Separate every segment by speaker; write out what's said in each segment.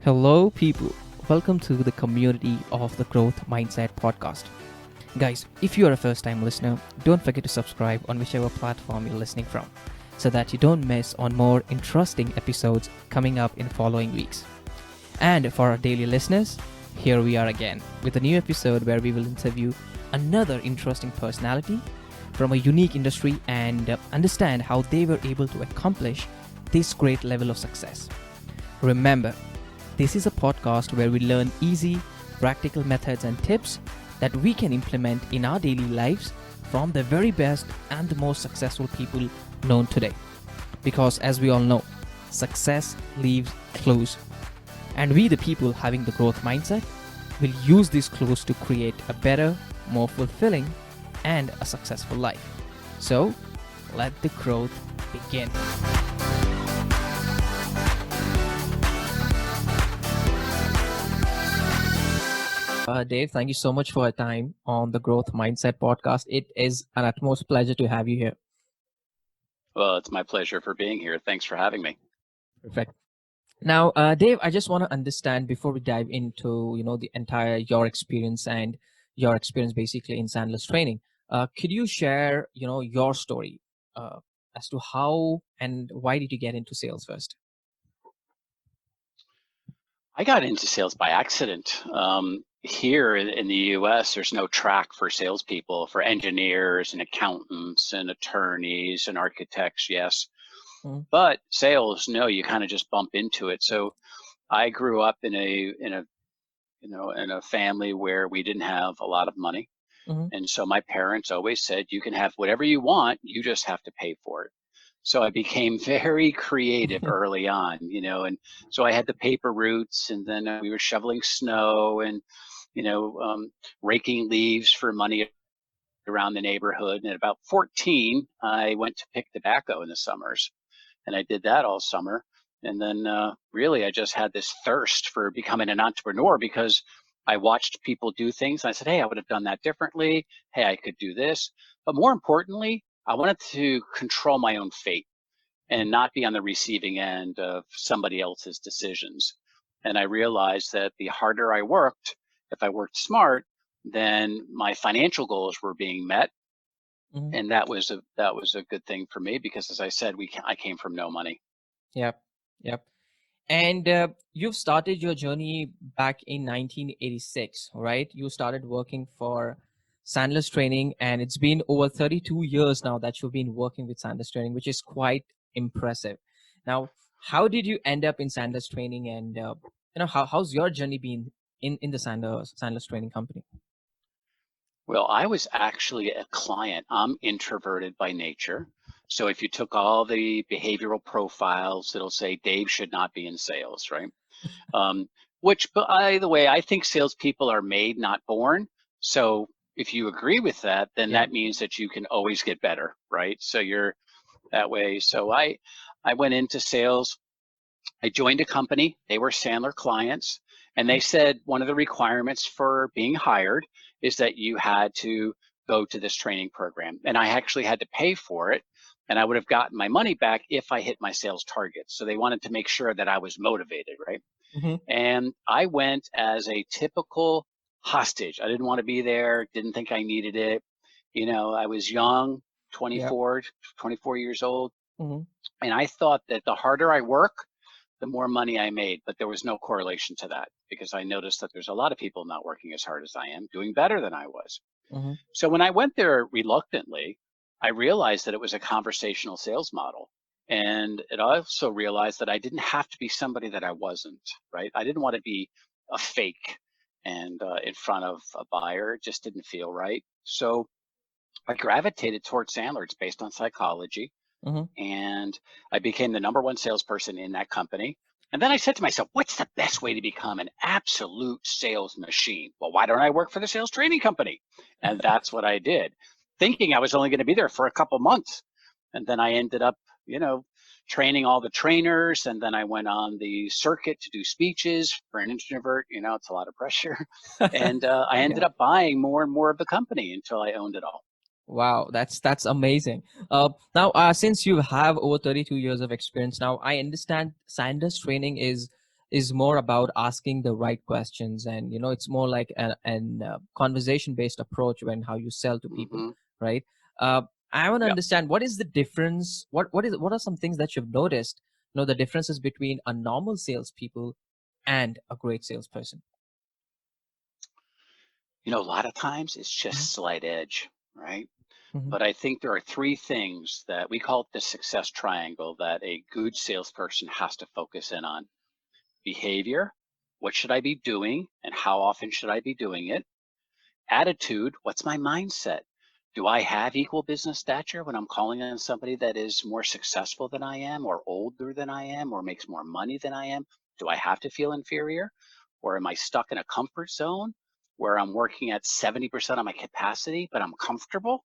Speaker 1: Hello, people. Welcome to the community of the Growth Mindset podcast. Guys, if you are a first time listener, don't forget to subscribe on whichever platform you're listening from so that you don't miss on more interesting episodes coming up in following weeks. And for our daily listeners, here we are again with a new episode where we will interview another interesting personality from a unique industry and understand how they were able to accomplish this great level of success. Remember, this is a podcast where we learn easy, practical methods and tips that we can implement in our daily lives from the very best and the most successful people known today. Because as we all know, success leaves clues. And we, the people having the growth mindset, will use these clues to create a better, more fulfilling, and a successful life. So, let the growth begin. Dave, thank you so much for your time on the Growth Mindset podcast. It is an utmost pleasure to have you here.
Speaker 2: Well, it's my pleasure for being here. Thanks for having me.
Speaker 1: Perfect. Now, Dave, I just want to understand before we dive into, the entire your experience and your experience basically in Sandler's training. Could you share, your story as to how and why did you get into sales first?
Speaker 2: I got into sales by accident. Here in the US, there's no track for salespeople, for engineers and accountants and attorneys and architects, yes.
Speaker 1: Mhm.
Speaker 2: But sales, no, you kind of just bump into it. So I grew up in a family where we didn't have a lot of money.
Speaker 1: Mhm.
Speaker 2: And so my parents always said, you can have whatever you want, you just have to pay for it. So I became very creative early on, and so I had the paper routes, and then we were shoveling snow and, you know, um, raking leaves for money around the neighborhood. And at about 14, I went to pick tobacco in the summers, and I did that all summer. And then really, I just had this thirst for becoming an entrepreneur because I watched people do things. And I said, hey, I would have done that differently. Hey, I could do this. But more importantly, I wanted to control my own fate and not be on the receiving end of somebody else's decisions. And I realized that the harder I worked, if I worked smart, then my financial goals were being met.
Speaker 1: Mhm.
Speaker 2: And that was a good thing for me because, as I said, I came from no money.
Speaker 1: Yep. Yep. And you've started your journey back in 1986, right? You started working for Sandler's Training, and it's been over 32 years now that you've been working with Sandler's Training, which is quite impressive. Now, how did you end up in Sandler's Training, and how's your journey been in the Sandler's Training company?
Speaker 2: Well, I was actually a client. I'm introverted by nature. So if you took all the behavioral profiles, it'll say Dave should not be in sales, right? Um, which, by the way, I think salespeople are made, not born. So if you agree with that, then
Speaker 1: Yeah.
Speaker 2: that means that you can always get better, right? So you're that way. So I went into sales. I joined a company. They were Sandler clients, and they said one of the requirements for being hired is that you had to go to this training program. And I actually had to pay for it, and I would have gotten my money back if I hit my sales targets. So they wanted to make sure that I was motivated, right?
Speaker 1: Mm-hmm.
Speaker 2: And I went as a typical hostage. I didn't want to be there, didn't think I needed it. I was young,
Speaker 1: Yeah.
Speaker 2: 24 years old,
Speaker 1: Mm-hmm.
Speaker 2: and I thought that the harder I work, the more money I made, but there was no correlation to that because I noticed that there's a lot of people not working as hard as I am, doing better than I was.
Speaker 1: Mm-hmm.
Speaker 2: So when I went there reluctantly, I realized that it was a conversational sales model. And it also realized that I didn't have to be somebody that I wasn't, right? I didn't want to be a fake and in front of a buyer. It just didn't feel right. So I gravitated towards Sandler. It's based on psychology,
Speaker 1: Mm-hmm.
Speaker 2: and I became the number one salesperson in that company. And then I said to myself, what's the best way to become an absolute sales machine? Well, why don't I work for the sales training company? And that's what I did, thinking I was only going to be there for a couple months. And then I ended up, training all the trainers. And then I went on the circuit to do speeches. For an introvert, it's a lot of pressure. And I ended
Speaker 1: Yeah.
Speaker 2: up buying more and more of the company until I owned it all.
Speaker 1: Wow, that's amazing. Now, since you have over 32 years of experience now, I understand Sanders Training is is more about asking the right questions, and it's more like an conversation based approach when how you sell to people,
Speaker 2: Hmm.
Speaker 1: right? uh, I want to
Speaker 2: Yep.
Speaker 1: understand what is the difference, what are some things that you've noticed, the differences between a normal salespeople and a great salesperson.
Speaker 2: A lot of times it's
Speaker 1: Hmm.
Speaker 2: just slight edge, right?
Speaker 1: Hmm.
Speaker 2: But I think there are three things that we call it the success triangle that a good salesperson has to focus in on. Behavior, what should I be doing and how often should I be doing it? Attitude, what's my mindset? Do I have equal business stature when I'm calling on somebody that is more successful than I am, or older than I am, or makes more money than I am? Do I have to feel inferior? Or am I stuck in a comfort zone where I'm working at 70% of my capacity, but I'm comfortable?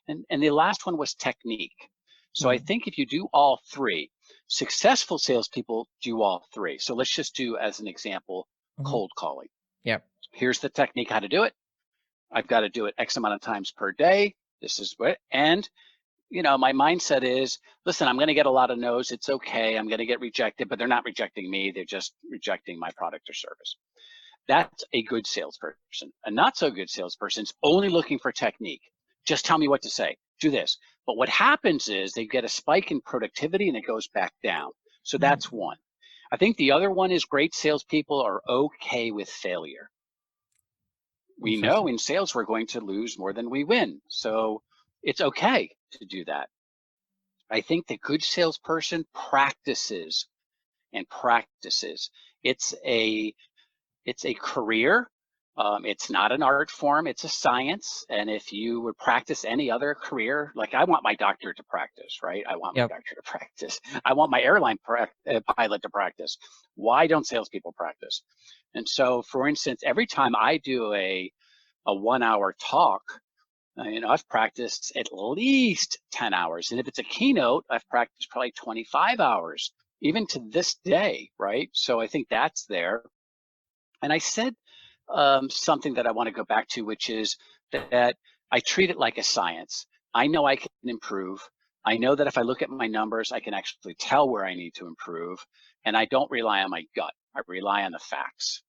Speaker 2: And the last one was technique. So I
Speaker 1: Hmm.
Speaker 2: think if you do all three, successful salespeople do all three. So let's just do, as an example,
Speaker 1: Hmm.
Speaker 2: cold calling.
Speaker 1: Yeah.
Speaker 2: Here's the technique how to do it. I've got to do it X amount of times per day. This is what, and my mindset is, listen, I'm going to get a lot of no's. It's okay. I'm going to get rejected, but they're not rejecting me. They're just rejecting my product or service. That's a good salesperson. A not so good salesperson is only looking for technique. Just tell me what to say. Do this. But what happens is they get a spike in productivity and it goes back down. So
Speaker 1: Hmm.
Speaker 2: that's one. I think the other one is great salespeople are okay with failure. We know
Speaker 1: Interesting.
Speaker 2: in sales we're going to lose more than we win. So it's okay to do that. I think the good salesperson practices and practices. It's a it's a career. It's not an art form, it's a science. And if you would practice any other career, like I want my doctor to practice, right? I want my
Speaker 1: Yep.
Speaker 2: doctor to practice. I want my pilot to practice. Why don't salespeople practice? And so, for instance, every time I do a 1 hour talk, I've practiced at least 10 hours. And if it's a keynote, I've practiced probably 25 hours, even to this day, right? So I think that's there. And I said something that I want to go back to, which is that I treat it like a science. I know I can improve. I know that if I look at my numbers, I can actually tell where I need to improve. And I don't rely on my gut. I rely on the facts.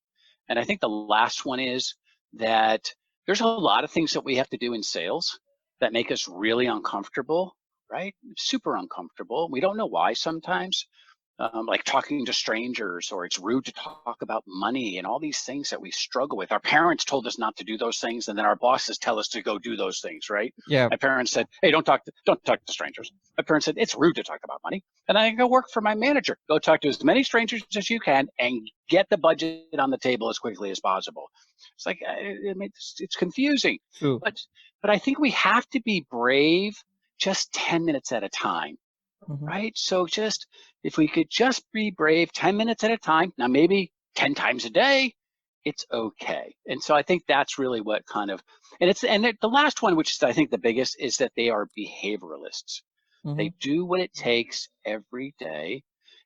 Speaker 2: And I think the last one is that there's a lot of things that we have to do in sales that make us really uncomfortable, right? Super uncomfortable. We don't know why sometimes, like talking to strangers, or it's rude to talk about money and all these things that we struggle with. Our parents told us not to do those things, and then our bosses tell us to go do those things, right?
Speaker 1: Yeah.
Speaker 2: My parents said, "Hey, don't talk to strangers." My parents said, "It's rude to talk about money." And I go work for my manager. Go talk to as many strangers as you can and get the budget on the table as quickly as possible. It's like it's confusing,
Speaker 1: True.
Speaker 2: but I think we have to be brave, just 10 minutes at a time,
Speaker 1: Hmm.
Speaker 2: right? So just if we could just be brave 10 minutes at a time, now maybe 10 times a day, it's okay. And so I think that's really what kind of, the last one, which is I think the biggest, is that they are behavioralists.
Speaker 1: Hmm.
Speaker 2: They do what it takes every day.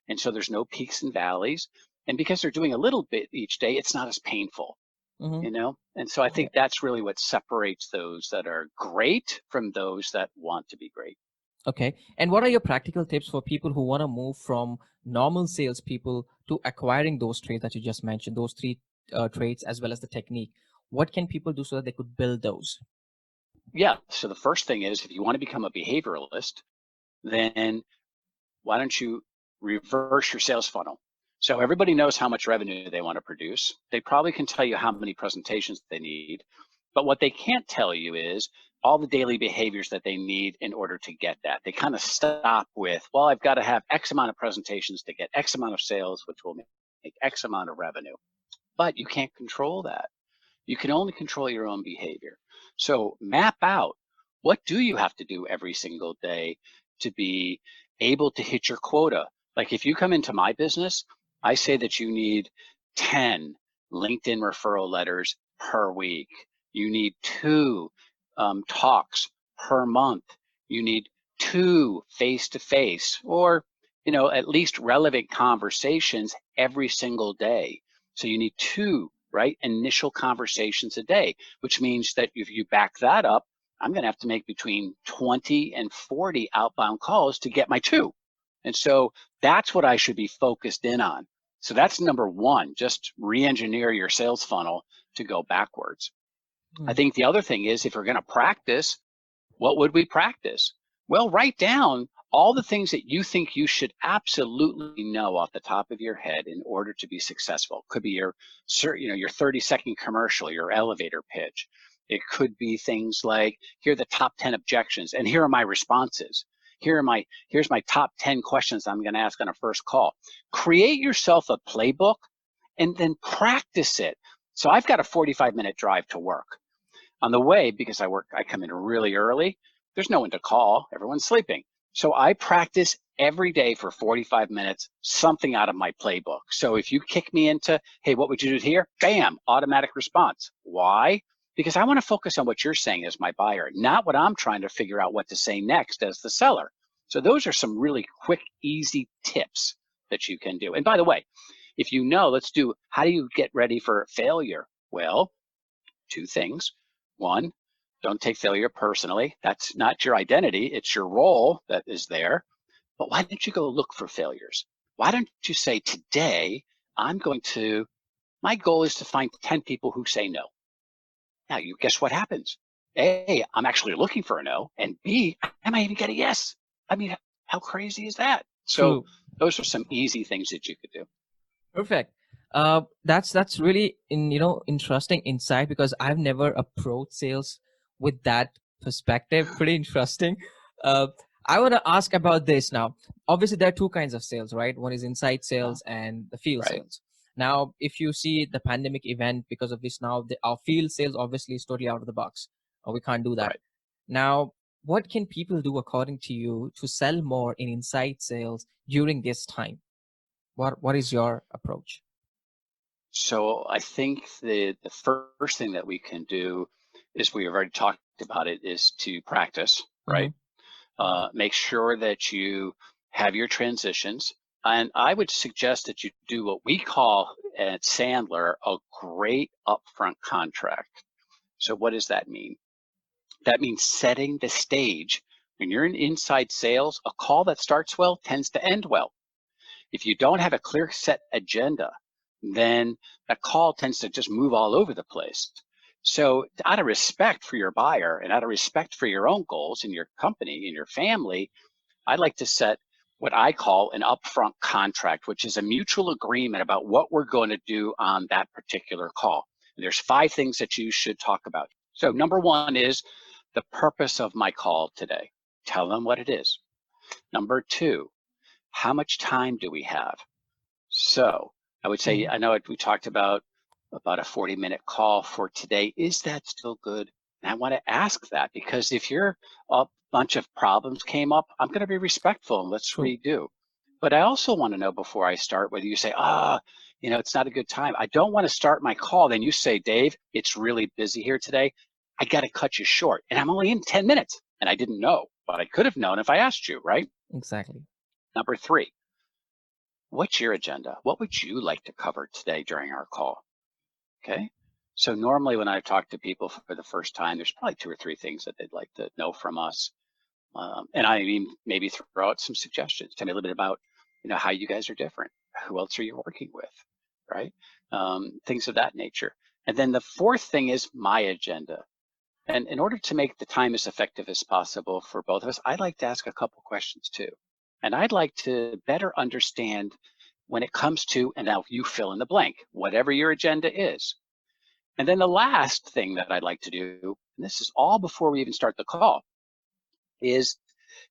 Speaker 2: And so there's no peaks and valleys. And because they're doing a little bit each day, it's not as painful,
Speaker 1: Hmm.
Speaker 2: And so I
Speaker 1: Okay.
Speaker 2: think that's really what separates those that are great from those that want to be great.
Speaker 1: Okay. And what are your practical tips for people who want to move from normal salespeople to acquiring those traits that you just mentioned, those three traits as well as the technique? What can people do so that they could build those?
Speaker 2: Yeah. So the first thing is, if you want to become a behavioralist, then why don't you reverse your sales funnel? So everybody knows how much revenue they want to produce. They probably can tell you how many presentations they need, but what they can't tell you is all the daily behaviors that they need in order to get that. They kind of stop with, well, I've got to have X amount of presentations to get X amount of sales, which will make X amount of revenue. But you can't control that. You can only control your own behavior. So map out, what do you have to do every single day to be able to hit your quota? Like if you come into my business, I say that you need 10 LinkedIn referral letters per week. You need 2 talks per month. You need 2 face-to-face, or at least relevant conversations every single day. So you need 2, right, initial conversations a day, which means that if you back that up, I'm going to have to make between 20 and 40 outbound calls to get my 2. And so that's what I should be focused in on. So that's number one, just re-engineer your sales funnel to go backwards. I think the other thing is, if you're going to practice, what would we practice? Well, write down all the things that you think you should absolutely know off the top of your head in order to be successful. Could be your 30-second commercial, your elevator pitch. It could be things like, here are the top 10 objections, and here are my responses. Here's my top 10 questions I'm going to ask on a first call. Create yourself a playbook and then practice it. So I've got a 45-minute drive to work. On the way, because I come in really early, there's no one to call, everyone's sleeping. So I practice every day for 45 minutes, something out of my playbook. So if you kick me into, hey, what would you do here? Bam, automatic response. Why? Because I want to focus on what you're saying as my buyer, not what I'm trying to figure out what to say next as the seller. So those are some really quick, easy tips that you can do. And by the way, if you know, how do you get ready for failure? Well, two things. One, don't take failure personally. That's not your identity. It's your role that is there. But why don't you go look for failures? Why don't you say, today, my goal is to find 10 people who say no. Now, you guess what happens? A, I'm actually looking for a no. And B, I might even get a yes. I mean, how crazy is that? So those are some easy things that you could do.
Speaker 1: Perfect. That's really interesting insight, because I've never approached sales with that perspective. Pretty interesting. I want to ask about this now. Obviously, there are two kinds of sales, right? One is inside sales and the field sales. Now, if you see the pandemic event, because of this now, our field sales obviously is totally out of the box. We can't do that.
Speaker 2: Right.
Speaker 1: Now, what can people do according to you to sell more in inside sales during this time? What is your approach?
Speaker 2: So I think the first thing that we can do is, we've already talked about it, is to practice, right? Make sure that you have your transitions. And I would suggest that you do what we call at Sandler a great upfront contract. So what does that mean? That means setting the stage. When you're in inside sales, a call that starts well tends to end well. If you don't have a clear set agenda, then that call tends to just move all over the place. So out of respect for your buyer and out of respect for your own goals in your company, in your family, I'd like to set what I call an upfront contract, which is a mutual agreement about what we're going to do on that particular call. And there's 5 things that you should talk about. So number 1 is the purpose of my call today. Tell them what it is. Number 2, how much time do we have? So I would say, I know we talked about a 40-minute call for today. Is that still good? And I want to ask that, because if a bunch of problems came up, I'm going to be respectful and let's redo. But I also want to know before I start whether you say, it's not a good time. I don't want to start my call. Then you say, Dave, it's really busy here today. I got to cut you short. And I'm only in 10 minutes. And I didn't know, but I could have known if I asked you, right?
Speaker 1: Exactly.
Speaker 2: Number 3, what's your agenda? What would you like to cover today during our call? Okay. So normally when I talk to people for the first time, there's probably 2 or 3 things that they'd like to know from us. And I mean, maybe throw out some suggestions. Tell me a little bit about, how you guys are different. Who else are you working with, right? Things of that nature. And then the 4th thing is my agenda. And in order to make the time as effective as possible for both of us, I'd like to ask a couple questions too. And I'd like to better understand when it comes to, and now you fill in the blank, whatever your agenda is. And then the last thing that I'd like to do, and this is all before we even start the call, is,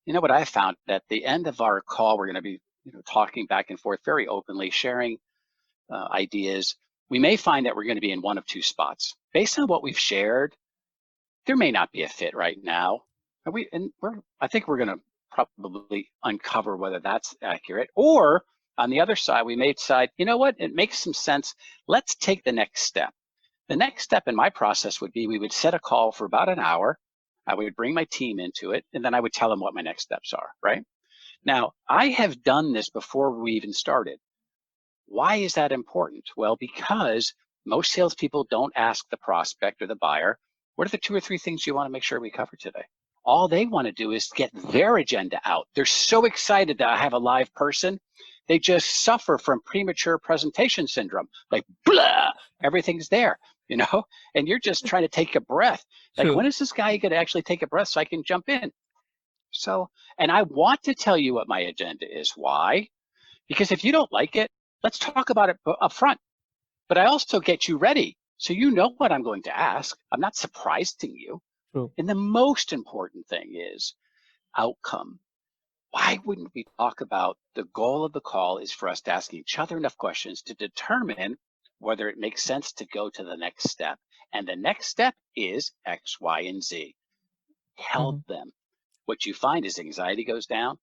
Speaker 2: what I found at the end of our call, we're going to be talking back and forth very openly, sharing ideas. We may find that we're going to be in one of 2 spots. Based on what we've shared, there may not be a fit right now. I think we're going to probably uncover whether that's accurate. Or on the other side, we may decide, you know what, it makes some sense. Let's take the next step. The next step in my process would be, we would set a call for about an hour. I would bring my team into it, and then I would tell them what my next steps are, right? Now, I have done this before we even started. Why is that important? Well, because most salespeople don't ask the prospect or the buyer, what are the 2 or 3 things you want to make sure we cover today? All they want to do is get their agenda out. They're so excited that I have a live person. They just suffer from premature presentation syndrome. Like, blah, everything's there, and you're just trying to take a breath. Like,
Speaker 1: True.
Speaker 2: when is this guy going to actually take a breath so I can jump in? So, and I want to tell you what my agenda is. Why? Because if you don't like it, let's talk about it up front. But I also get you ready so you know what I'm going to ask. I'm not surprising you.
Speaker 1: True.
Speaker 2: And the most important thing is outcome. Why wouldn't we talk about the goal of the call is for us to ask each other enough questions to determine whether it makes sense to go to the next step. And the next step is X, Y, and Z. Tell
Speaker 1: Mm-hmm.
Speaker 2: them. What you find is anxiety goes down,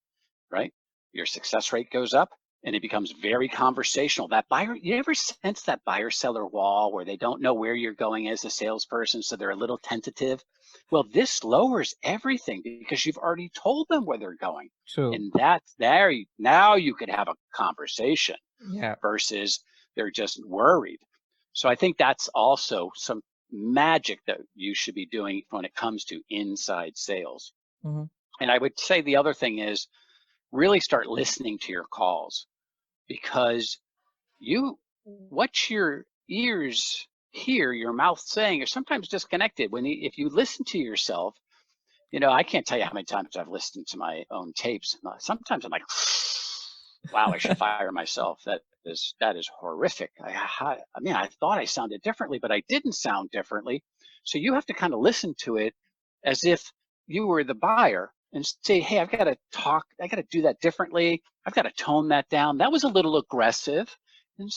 Speaker 2: right? Your success rate goes up, and it becomes very conversational. That buyer, you ever sense that buyer seller wall where they don't know where you're going as a salesperson, so they're a little tentative? Well, this lowers everything because you've already told them where they're going.
Speaker 1: True.
Speaker 2: And that's there. Now you could have a conversation
Speaker 1: Yeah.
Speaker 2: versus they're just worried. So I think that's also some magic that you should be doing when it comes to inside sales.
Speaker 1: Mm-hmm.
Speaker 2: And I would say the other thing is really start listening to your calls, because what your ears hear your mouth saying are sometimes disconnected. If you listen to yourself, I can't tell you how many times I've listened to my own tapes. Sometimes I'm like, wow, I should fire myself. That is horrific. I mean, I thought I sounded differently, but I didn't sound differently. So you have to kind of listen to it as if you were the buyer and say, hey, I've got to talk, I got to do that differently. I've got to tone that down. That was a little aggressive. And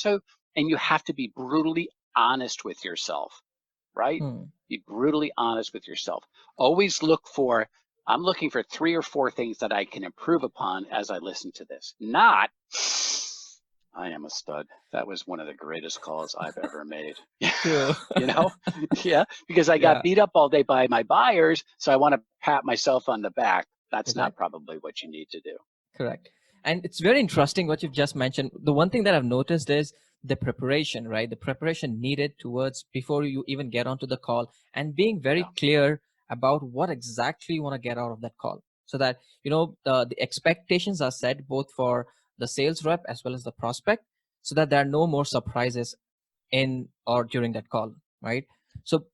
Speaker 2: you have to be brutally honest with yourself, right?
Speaker 1: Hmm.
Speaker 2: Be brutally honest with yourself. Always I'm looking for 3 or 4 things that I can improve upon as I listen to this. Not, I am a stud. That was one of the greatest calls I've ever made.
Speaker 1: True.
Speaker 2: you know, yeah, because I got
Speaker 1: Yeah.
Speaker 2: beat up all day by my buyers, so I want to pat myself on the back. That's not
Speaker 1: Correct.
Speaker 2: probably what you need to do.
Speaker 1: Correct. And it's very interesting what you've just mentioned. The one thing that I've noticed is the preparation, right? The preparation needed towards before you even get onto the call, and being very
Speaker 2: Yeah.
Speaker 1: clear about what exactly you want to get out of that call, so that the expectations are set both for the sales rep as well as the prospect, so that there are no more surprises in or during that call, right? So,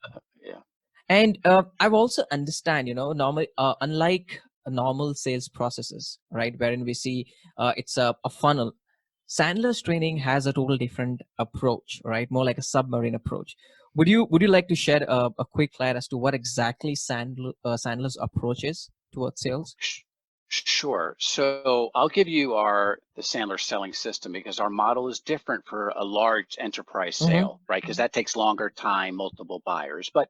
Speaker 2: Yeah.
Speaker 1: and I've also understand, normal, unlike normal sales processes, right, wherein we see it's a funnel. Sandler's training has a total different approach, right? More like a submarine approach. Would you like to shed a quick light as to what exactly Sandler's approach is towards sales?
Speaker 2: Sure. So I'll give you the Sandler selling system, because our model is different for a large enterprise
Speaker 1: Mm-hmm.
Speaker 2: sale, right? Because that takes longer time, multiple buyers. But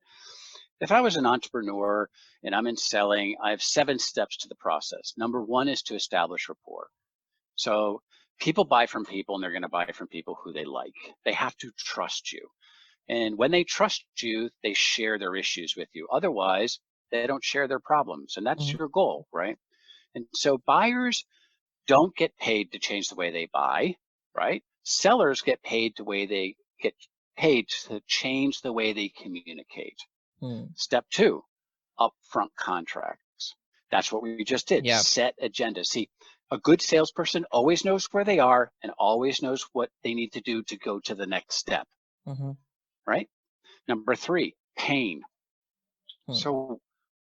Speaker 2: if I was an entrepreneur and I'm in selling, I have 7 steps to the process. Number 1 is to establish rapport. So people buy from people, and they're going to buy from people who they like. They have to trust you. And when they trust you, they share their issues with you. Otherwise, they don't share their problems. And that's
Speaker 1: Mm-hmm.
Speaker 2: your goal, right? And so buyers don't get paid to change the way they buy, right? Sellers get paid to change the way they communicate.
Speaker 1: Mm.
Speaker 2: Step 2, upfront contracts. That's what we just did.
Speaker 1: Yeah.
Speaker 2: Set agenda. See, a good salesperson always knows where they are and always knows what they need to do to go to the next step,
Speaker 1: Mm-hmm.
Speaker 2: right? Number 3, pain.
Speaker 1: Mm.
Speaker 2: So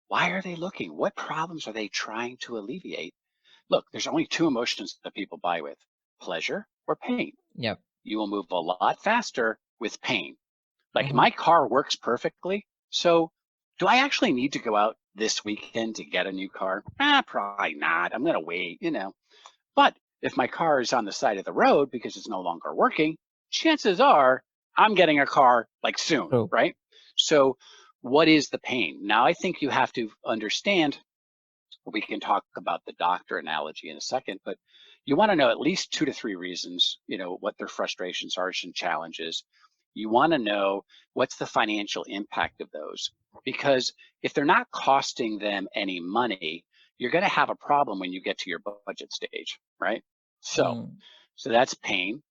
Speaker 2: why are they looking? What problems are they trying to alleviate? Look, there's only 2 emotions that people buy with: pleasure or pain.
Speaker 1: Yeah.
Speaker 2: You will move a lot faster with pain. Like,
Speaker 1: Mm-hmm.
Speaker 2: my car works perfectly. So do I actually need to go out this weekend to get a new car? Probably not. I'm going to wait. But if my car is on the side of the road because it's no longer working, chances are I'm getting a car like soon,
Speaker 1: True.
Speaker 2: right? So what is the pain? Now, I think you have to understand, we can talk about the doctor analogy in a second, but you want to know at least 2 to 3 reasons, what their frustrations are and challenges. You want to know what's the financial impact of those, because if they're not costing them any money, you're going to have a problem when you get to your budget stage, right? So,
Speaker 1: Mm.
Speaker 2: so that's pain.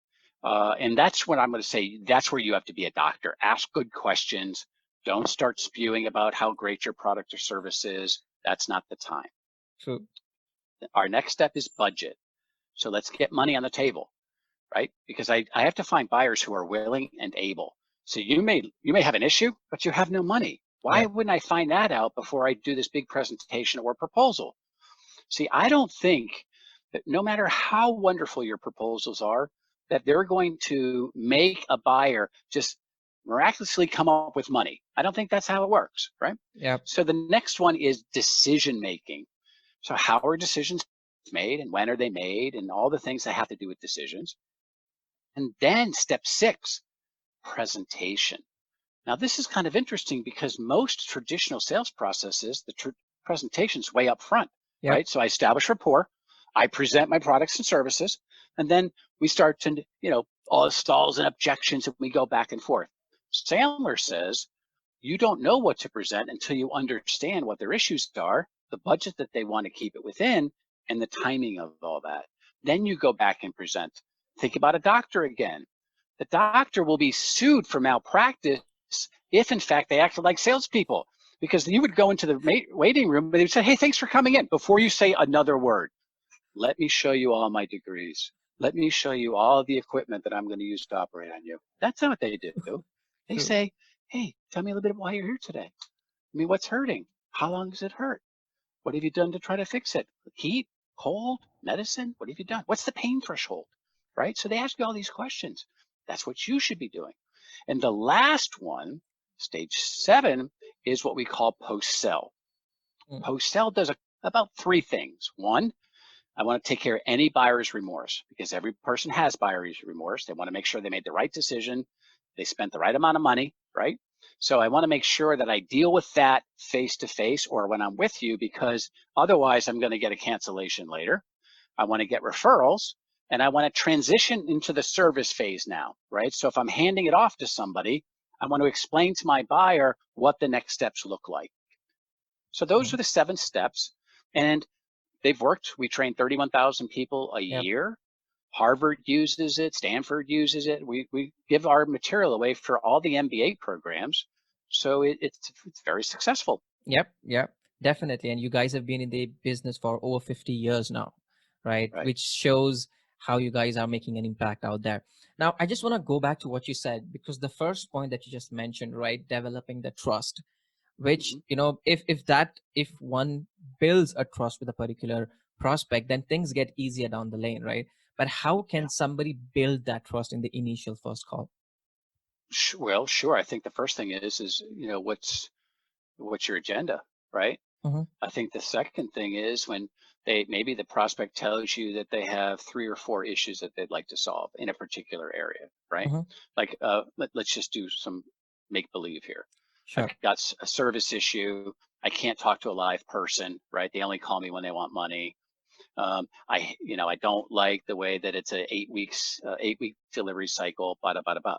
Speaker 2: And that's what I'm going to say. That's where you have to be a doctor. Ask good questions. Don't start spewing about how great your product or service is. That's not the time.
Speaker 1: True.
Speaker 2: Our next step is budget. So let's get money on the table, right? Because I have to find buyers who are willing and able. So you may have an issue, but you have no money. Why
Speaker 1: Yeah.
Speaker 2: wouldn't I find that out before I do this big presentation or proposal? See, I don't think that no matter how wonderful your proposals are, that they're going to make a buyer just miraculously come up with money. I don't think that's how it works, right?
Speaker 1: Yeah.
Speaker 2: So the next one is decision making. So how are decisions made and when are they made and all the things that have to do with decisions. And then step 6, presentation. Now this is kind of interesting because most traditional sales processes, the presentation's way up front,
Speaker 1: Yep.
Speaker 2: right? So I establish rapport, I present my products and services, and then we start to, all the stalls and objections, and we go back and forth. Sandler says, you don't know what to present until you understand what their issues are, the budget that they want to keep it within, and the timing of all that. Then you go back and present. Think about a doctor again. The doctor will be sued for malpractice if in fact they acted like salespeople, because you would go into the waiting room and they would say, hey, thanks for coming in. Before you say another word, let me show you all my degrees. Let me show you all the equipment that I'm going to use to operate on you. That's not what they do. They
Speaker 1: True.
Speaker 2: say, hey, tell me a little bit why you're here today. I mean, what's hurting? How long does it hurt? What have you done to try to fix it? Heat, cold, medicine? What have you done? What's the pain threshold? Right? So they ask you all these questions. That's what you should be doing. And the last one, stage 7, is what we call post-sell.
Speaker 1: Mm.
Speaker 2: Post-sell does about 3 things. One, I want to take care of any buyer's remorse, because every person has buyer's remorse. They want to make sure they made the right decision. They spent the right amount of money, right? So I want to make sure that I deal with that face to face or when I'm with you, because otherwise I'm going to get a cancellation later. I want to get referrals, and I want to transition into the service phase now, right? So if I'm handing it off to somebody, I want to explain to my buyer what the next steps look like. So those
Speaker 1: Mm.
Speaker 2: are the 7 steps. And they've worked. We train 31,000 people a
Speaker 1: Yep.
Speaker 2: year. Harvard uses it. Stanford uses it. We give our material away for all the MBA programs. So it's very successful.
Speaker 1: Yep. Yep. Definitely. And you guys have been in the business for over 50 years now, right?
Speaker 2: Right.
Speaker 1: Which shows how you guys are making an impact out there. Now, I just want to go back to what you said, because the first point that you just mentioned, right? Developing the trust, which,
Speaker 2: Hmm.
Speaker 1: if one builds a trust with a particular prospect, then things get easier down the lane, right? But how
Speaker 2: Yeah.
Speaker 1: can somebody build that trust in the initial first call?
Speaker 2: Well, sure. I think the first thing is what's your agenda, right?
Speaker 1: Mm-hmm.
Speaker 2: I think the second thing is when maybe the prospect tells you that they have 3 or 4 issues that they'd like to solve in a particular area, right?
Speaker 1: Mm-hmm.
Speaker 2: Like let's just do some make believe here. I've
Speaker 1: Sure.
Speaker 2: got a service issue. I can't talk to a live person, right? They only call me when they want money. I don't like the way that it's a 8 week delivery cycle. Bada bada bada.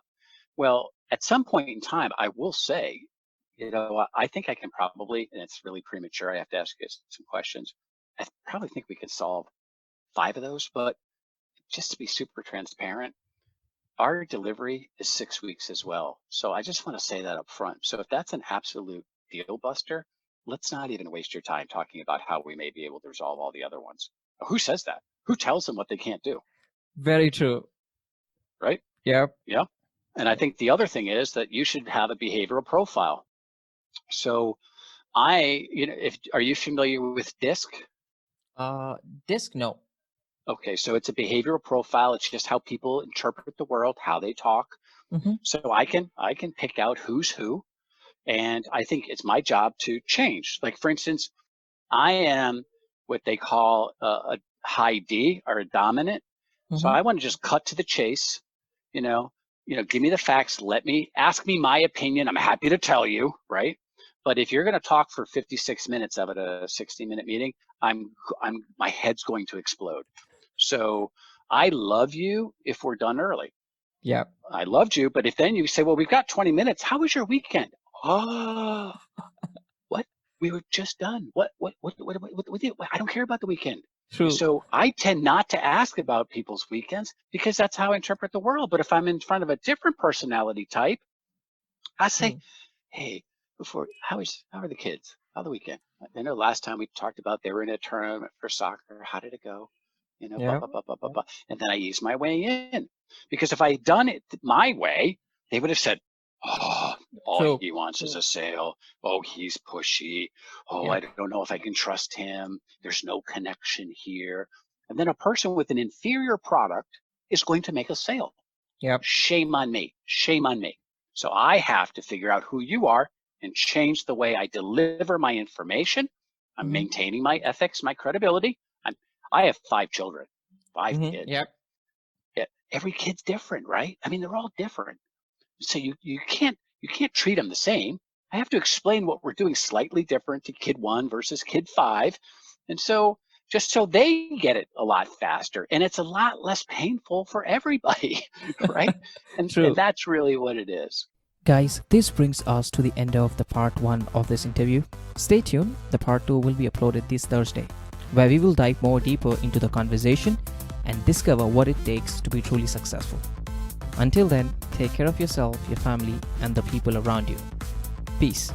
Speaker 2: Well, at some point in time, I will say, I think I can probably, and it's really premature. I have to ask you some questions. I probably think we could solve 5 of those, but just to be super transparent, our delivery is 6 weeks as well. So I just want to say that up front. So if that's an absolute deal buster, let's not even waste your time talking about how we may be able to resolve all the other ones. Who says that? Who tells them what they can't do,
Speaker 1: Very true.
Speaker 2: right?
Speaker 1: Yep.
Speaker 2: Yeah. And I think the other thing is that you should have a behavioral profile. So if are you familiar with DISC?
Speaker 1: uh Disc, no.
Speaker 2: Okay, so it's a behavioral profile. It's just how people interpret the world, how they talk.
Speaker 1: Mm-hmm.
Speaker 2: So I can pick out who's who. And I think it's my job to change. Like, for instance, I am what they call a high D or a dominant. So
Speaker 1: Mm-hmm.
Speaker 2: I want to just cut to the chase, you know, give me the facts, ask me my opinion. I'm happy to tell you, right? But if you're going to talk for 56 minutes of it, a 60-minute meeting, my head's going to explode. So I love you if we're done early.
Speaker 1: Yep.
Speaker 2: I loved you, but if then you say, well, we've got 20 minutes, how was your weekend? Oh, what? We were just done. What, I don't care about the weekend.
Speaker 1: True.
Speaker 2: So I tend not to ask about people's weekends because that's how I interpret the world. But if I'm in front of a different personality type, I say,
Speaker 1: Mm.
Speaker 2: hey, how are the kids? How the weekend? I know last time we talked about they were in a tournament for soccer. How did it go? Blah,
Speaker 1: Yeah.
Speaker 2: blah, blah, blah, blah, blah. And then I ease my way in. Because if I had done it my way, they would have said, oh, all
Speaker 1: True.
Speaker 2: he wants is a sale. Oh, he's pushy. Oh, I
Speaker 1: Yep.
Speaker 2: don't know if I can trust him. There's no connection here. And then a person with an inferior product is going to make a sale.
Speaker 1: Yep.
Speaker 2: Shame on me. Shame on me. So I have to figure out who you are and change the way I deliver my information. I'm
Speaker 1: Mm-hmm.
Speaker 2: maintaining my ethics, my credibility. I have 5 children, 5
Speaker 1: Mm-hmm.
Speaker 2: kids.
Speaker 1: Yep.
Speaker 2: Yeah, every kid's different, right? I mean, they're all different. So you can't treat them the same. I have to explain what we're doing slightly different to kid 1 versus kid 5. And so just so they get it a lot faster and it's a lot less painful for everybody, right? And
Speaker 1: True.
Speaker 2: that's really what it is.
Speaker 1: Guys, this brings us to the end of the part 1 of this interview. Stay tuned, the part 2 will be uploaded this Thursday, where we will dive more deeper into the conversation and discover what it takes to be truly successful. Until then, take care of yourself, your family, and the people around you. Peace.